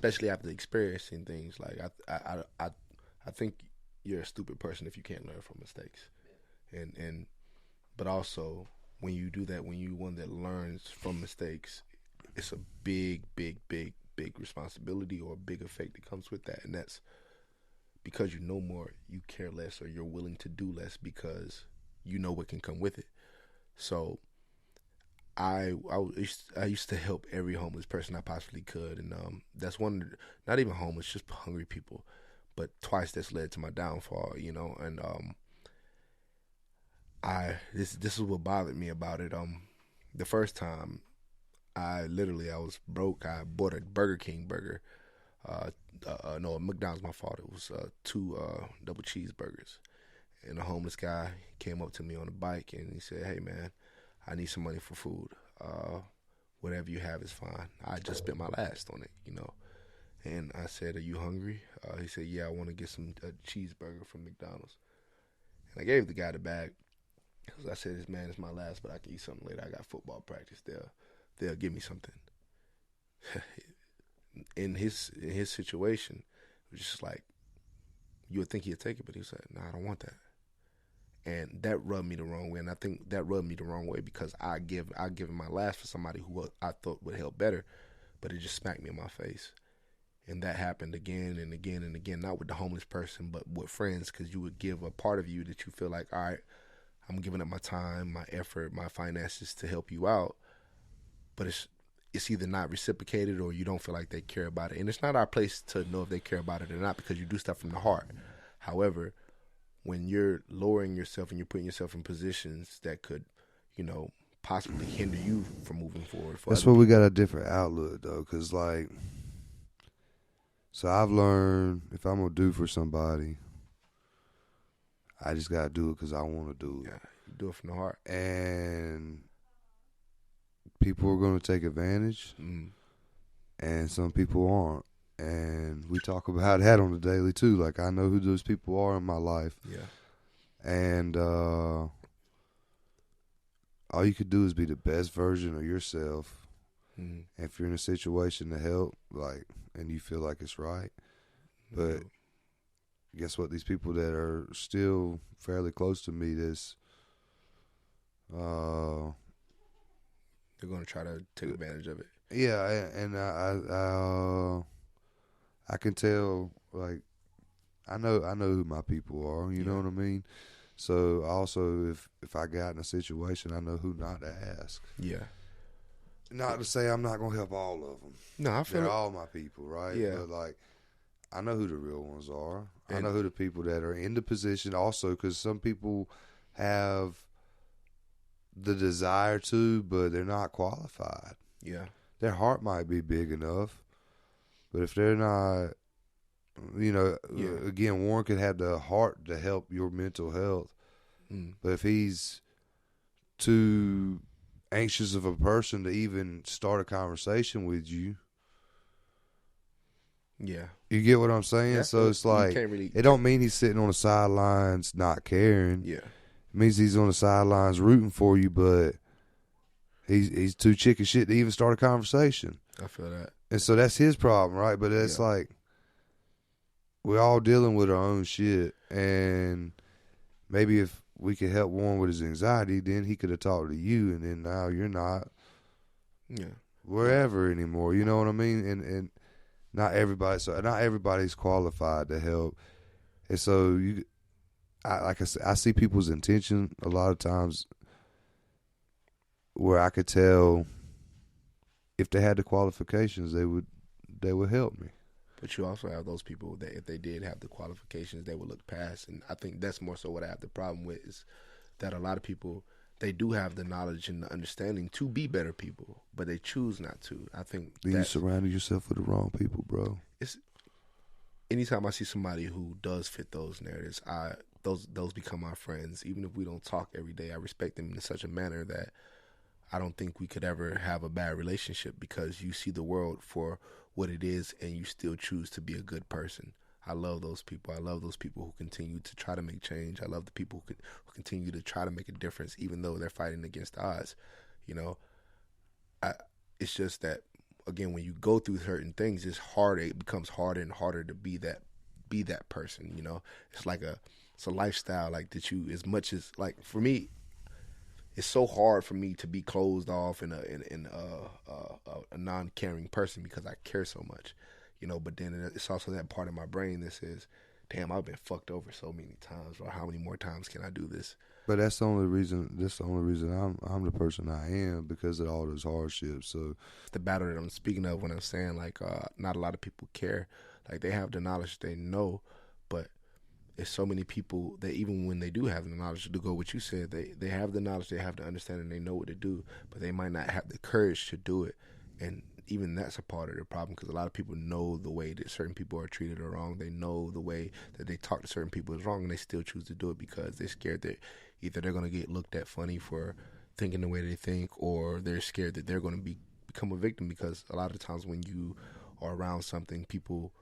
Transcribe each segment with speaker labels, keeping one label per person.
Speaker 1: especially after experiencing things. Like I think you're a stupid person if you can't learn from mistakes, and but also when you do that, when you one that learns from mistakes, it's a big responsibility or a big effect that comes with that, and that's because you know more, you care less, or you're willing to do less because you know what can come with it. So I used to help every homeless person I possibly could, and that's one, not even homeless, just hungry people. But twice that's led to my downfall, you know. And this is what bothered me about it. The first time I was broke. I bought a Burger King burger. No, McDonald's, my fault. It was two double cheeseburgers. And a homeless guy came up to me on a bike and he said, "Hey man, I need some money for food. Whatever you have is fine. I just spent my last on it, you know." And I said, "Are you hungry?" He said, "Yeah, I want to get a cheeseburger from McDonald's." And I gave the guy the bag. I said, "This man is my last, but I can eat something later. I got football practice. They'll give me something." In his situation, it was just like, you would think he'd take it, but he said, "No, I don't want that." And that rubbed me the wrong way. And I think that rubbed me the wrong way because I given my last for somebody who I thought would help better, but it just smacked me in my face. And that happened again and again and again, not with the homeless person, but with friends, because you would give a part of you that you feel like, all right, I'm giving up my time, my effort, my finances to help you out, but it's either not reciprocated or you don't feel like they care about it. And it's not our place to know if they care about it or not because you do stuff from the heart. However, when you're lowering yourself and you're putting yourself in positions that could, you know, possibly hinder you from moving forward.
Speaker 2: That's where we got a different outlook, though, because, like, so I've learned if I'm going to do for somebody, I just got to do it because I want to do it.
Speaker 1: Yeah, you do it from the heart.
Speaker 2: And people are going to take advantage, and some people aren't. And we talk about that on the daily, too. Like, I know who those people are in my life.
Speaker 1: Yeah.
Speaker 2: And all you could do is be the best version of yourself.
Speaker 1: Mm-hmm.
Speaker 2: If you're in a situation to help, like, and you feel like it's right. But guess what? These people that are still fairly close to me, they're
Speaker 1: going to try to take advantage of it.
Speaker 2: Yeah, and I can tell, like, I know who my people are. You know what I mean? So also, if I got in a situation, I know who not to ask.
Speaker 1: Yeah.
Speaker 2: Not to say I'm not gonna help all of them.
Speaker 1: No, I feel
Speaker 2: they're all my people, right?
Speaker 1: Yeah.
Speaker 2: But, like, I know who the real ones are. I know who the people that are in the position also, because some people have the desire to, but they're not qualified.
Speaker 1: Yeah.
Speaker 2: Their heart might be big enough, but if they're not, you know, again, Warren could have the heart to help your mental health, but if he's too anxious of a person to even start a conversation with you, you get what I'm saying? Yeah, so it's like, it don't mean he's sitting on the sidelines not caring.
Speaker 1: Yeah.
Speaker 2: It means he's on the sidelines rooting for you, but he's too chicken shit to even start a conversation.
Speaker 1: I feel that.
Speaker 2: And so that's his problem, right? But it's like, we're all dealing with our own shit. And maybe if we could help Warren with his anxiety, then he could have talked to you, and then now you're not wherever anymore. You know what I mean? And not everybody's qualified to help. And so like I said, I see people's intention a lot of times where I could tell if they had the qualifications, they would help me.
Speaker 1: But you also have those people that if they did have the qualifications, they would look past. And I think that's more so what I have the problem with, is that a lot of people, they do have the knowledge and the understanding to be better people, but they choose not to. I think
Speaker 2: you surrounded yourself with the wrong people, bro.
Speaker 1: Anytime I see somebody who does fit those narratives, those become my friends. Even if we don't talk every day, I respect them in such a manner that I don't think we could ever have a bad relationship, because you see the world for what it is and you still choose to be a good person. I love those people. I love those people who continue to try to make change. I love the people who continue to try to make a difference even though they're fighting against odds. You know, it's just that again, when you go through certain things, it's harder. It becomes harder and harder to be that person. You know, it's a lifestyle like that. You as much as like for me, it's so hard for me to be closed off and a non-caring person because I care so much, you know. But then it's also that part of my brain that says, "Damn, I've been fucked over so many times. Or how many more times can I do this?"
Speaker 2: But that's the only reason. That's the only reason I'm the person I am, because of all those hardships. So
Speaker 1: the battle that I'm speaking of when I'm saying like not a lot of people care. Like they have the knowledge, they know, but there's so many people that even when they do have the knowledge, to go what you said, they have the knowledge, they have the understanding, they know what to do, but they might not have the courage to do it. And even that's a part of the problem, because a lot of people know the way that certain people are treated or wrong. They know the way that they talk to certain people is wrong, and they still choose to do it because they're scared that either they're going to get looked at funny for thinking the way they think, or they're scared that they're going to become a victim, because a lot of times when you are around something, people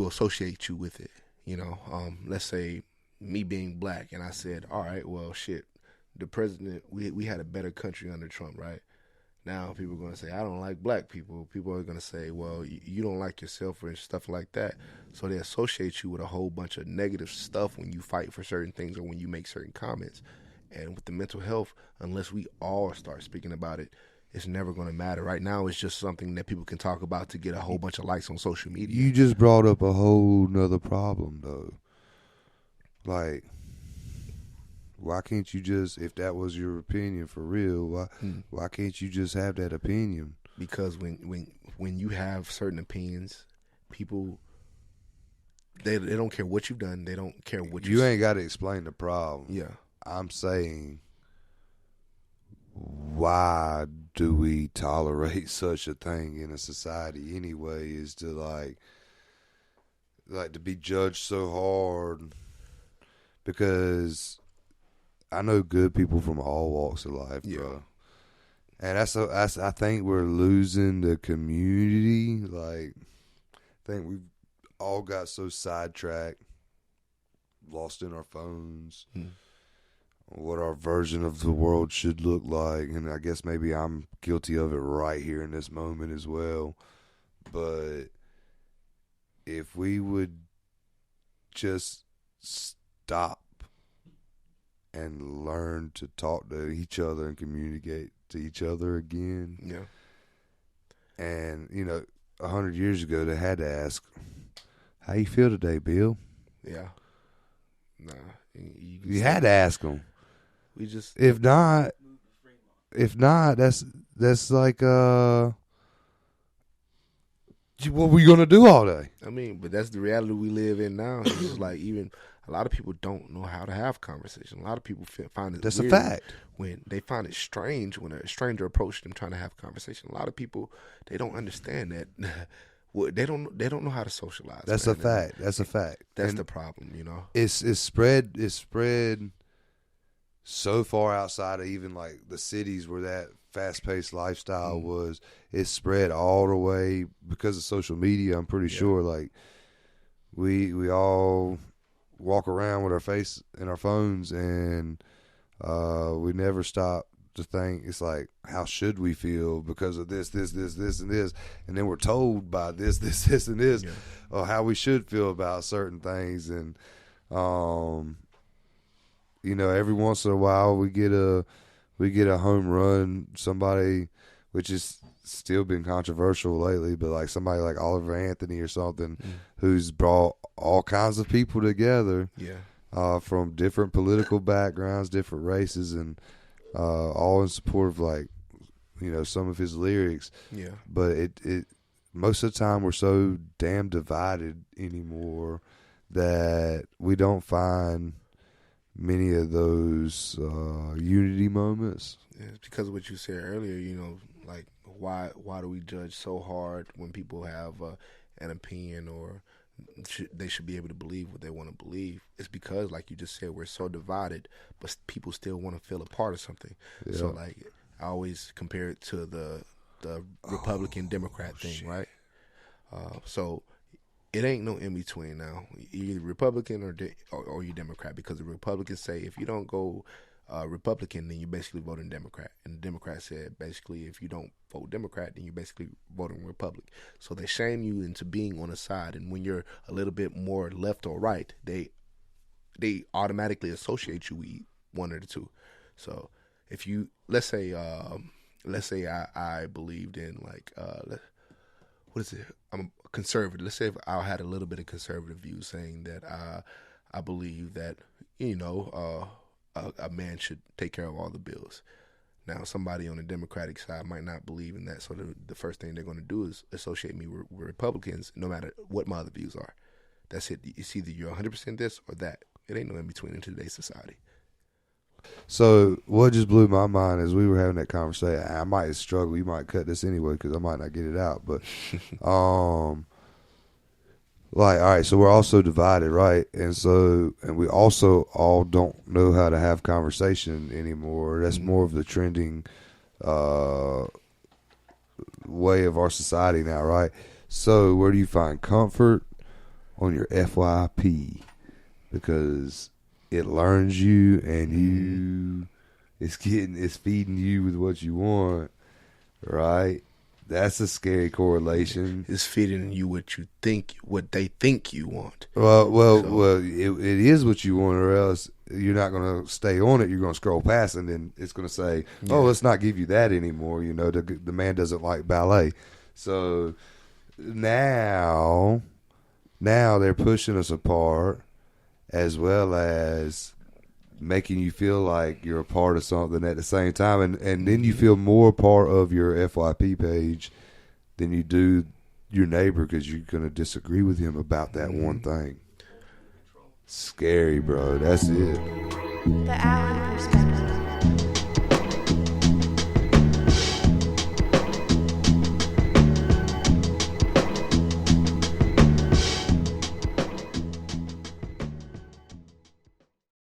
Speaker 1: associate you with it. You know, let's say me being black, and I said, all right, well, shit, the president, we had a better country under Trump, right? Now people are going to say, I don't like black people. People are going to say, well, you don't like yourself or stuff like that. So they associate you with a whole bunch of negative stuff when you fight for certain things or when you make certain comments. And with the mental health, unless we all start speaking about it, it's never going to matter. Right now, it's just something that people can talk about to get a whole bunch of likes on social media.
Speaker 2: You just brought up a whole nother problem, though. Like, why can't you just, if that was your opinion for real, why can't you just have that opinion?
Speaker 1: Because when you have certain opinions, people, they don't care what you've done. They don't care what
Speaker 2: you ain't got to explain the problem.
Speaker 1: Yeah.
Speaker 2: I'm saying, why do we tolerate such a thing in a society anyway, is to like to be judged so hard? Because I know good people from all walks of life, bro. And I think we're losing the community. Like, I think we've all got so sidetracked, lost in our phones, what our version of the world should look like. And I guess maybe I'm guilty of it right here in this moment as well. But if we would just stop and learn to talk to each other and communicate to each other again.
Speaker 1: Yeah.
Speaker 2: And, 100 years ago, they had to ask, how you feel today, Bill?
Speaker 1: Yeah. Nah.
Speaker 2: You had to ask them.
Speaker 1: We just...
Speaker 2: If not, that's like, what we going to do all day?
Speaker 1: I mean, but that's the reality we live in now. It's just like, even a lot of people don't know how to have conversation. A lot of people find it
Speaker 2: that's
Speaker 1: weird
Speaker 2: a fact.
Speaker 1: When they find it strange when a stranger approaches them trying to have a conversation. A lot of people, they don't understand that. They don't know how to socialize.
Speaker 2: That's a fact. That's a fact.
Speaker 1: That's the problem, you know.
Speaker 2: It's spread so far outside of even like the cities where that fast-paced lifestyle was. It's spread all the way because of social media. I'm pretty sure like we all walk around with our face in our phones, and we never stop to think. It's like, how should we feel because of this, and this, and then we're told by this, and this, or how we should feel about certain things. And every once in a while we get a home run, somebody, which is still been controversial lately, but like somebody like Oliver Anthony or something, who's brought all kinds of people together, from different political backgrounds, different races, and all in support of like, some of his lyrics. Yeah. But it most of the time we're so damn divided anymore that we don't find many of those unity moments.
Speaker 1: Yeah, it's because of what you said earlier, like why do we judge so hard when people have an opinion, or they should be able to believe what they want to believe? It's because, like you just said, we're so divided, but people still want to feel a part of something. Yeah. So like I always compare it to the Republican Democrat thing, shit. Right? So it ain't no in between now. You're either Republican or you Democrat, because the Republicans say if you don't go Republican, then you basically voting Democrat. And the Democrat said basically if you don't vote Democrat, then you basically voting Republic. So they shame you into being on a side, and when you're a little bit more left or right, they automatically associate you with one or the two. So if you let's say I believed in like what is it? I'm a conservative. Let's say if I had a little bit of conservative views, saying that I believe that a man should take care of all the bills. Now, somebody on the Democratic side might not believe in that, so the first thing they're going to do is associate me with Republicans, no matter what my other views are. That's it. It's either you're 100% this or that. It ain't no in between in today's society.
Speaker 2: So what just blew my mind as we were having that conversation, I might struggle. You might cut this anyway because I might not get it out. But like, all right, so we're also divided, right? And we also all don't know how to have conversation anymore. That's more of the trending way of our society now, right? So where do you find comfort on your FYP? Because it learns you and it's feeding you with what you want, right? That's a scary correlation.
Speaker 1: It's feeding you what they think you want.
Speaker 2: Well, it is what you want, or else you're not going to stay on it. You're going to scroll past, and then it's going to say, "Oh, let's not give you that anymore." You know, the man doesn't like ballet, so now they're pushing us apart, as well as making you feel like you're a part of something at the same time, and then you feel more a part of your FYP page than you do your neighbor because you're going to disagree with him about that one thing. Scary, bro. That's it.
Speaker 3: The Allen perspective.